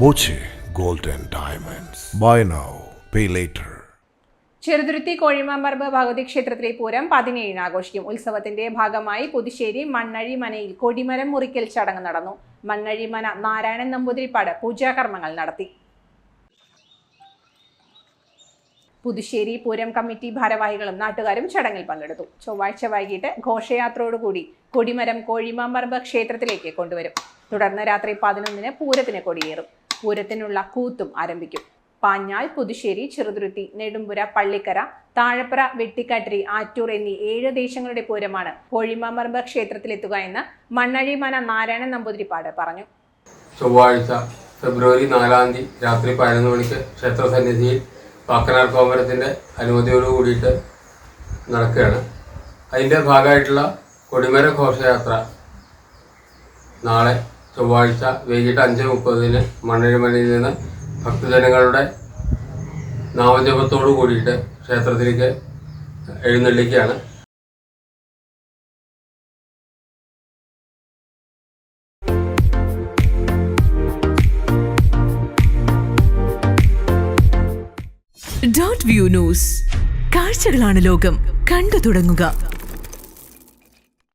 Boche gold and diamonds. Buy now pay later. Cheruthuruthy Kozhimamparambu Bhagavathi ക്ഷേത്രത്തിലെ പൂരം 17 ആഘോഷിക്കും. ഉത്സവത്തിന്റെ ഭാഗമായി പുതുശ്ശേരി മണ്ണഴിമനയിൽ കൊടിമരം മുറിക്കൽ ചടങ്ങ് നടന്നു. മണ്ണഴിമന നാരായണൻ നമ്പൂതിരിപ്പാട് പൂജാകർമ്മങ്ങൾ നടത്തി. പുതുശ്ശേരി പൂരം കമ്മിറ്റി ഭാരവാഹികളും നാട്ടുകാരും ചടങ്ങിൽ പങ്കെടുത്തു. ചൊവ്വാഴ്ച വൈകിട്ട് ഘോഷയാത്രയോടുകൂടി കൊടിമരം കോഴിമാമ്പറമ്പ് ക്ഷേത്രത്തിലേക്ക് കൊണ്ടുവരും. തുടർന്ന് രാത്രി 11-ന് പൂരത്തിന് കൊടിയേറും. പൂരത്തിനുള്ള കൂത്തും ആരംഭിക്കും. പാഞ്ഞാൾ, പുതുശ്ശേരി, ചെറുതുരുത്തി, നെടുമ്പുര, പള്ളിക്കര, താഴപ്പുറ, വെട്ടിക്കാട്ടിരി, ആറ്റൂർ എന്നീ 7 ദേശങ്ങളുടെ പൂരമാണ് കോഴിമാമ്പറമ്പ് ക്ഷേത്രത്തിലെത്തുക എന്ന് മണ്ണഴിമന നാരായണൻ നമ്പൂതിരിപ്പാട് പറഞ്ഞു. ചൊവ്വാഴ്ച ഫെബ്രുവരി 4-ാം തീയതി രാത്രി 11 മണിക്ക് ക്ഷേത്രസന്നിധിയിൽ കാക്കനാർ കോമരത്തിൻ്റെ അനുമതിയോട് കൂടിയിട്ട് നടക്കുകയാണ്. അതിൻ്റെ ഭാഗമായിട്ടുള്ള കൊടിമര ഘോഷയാത്ര നാളെ ചൊവ്വാഴ്ച വൈകിട്ട് 5:30-ന് മണ്ണഴിമനയിൽ നിന്ന് ഭക്തജനങ്ങളുടെ നാമജപത്തോടു കൂടിയിട്ട് ക്ഷേത്രത്തിലേക്ക് എഴുന്നള്ളിക്കുകയാണ്. .വ്യൂ ന്യൂസ്, കാഴ്ചകളാണ് ലോകം, കണ്ടു തുടങ്ങുക.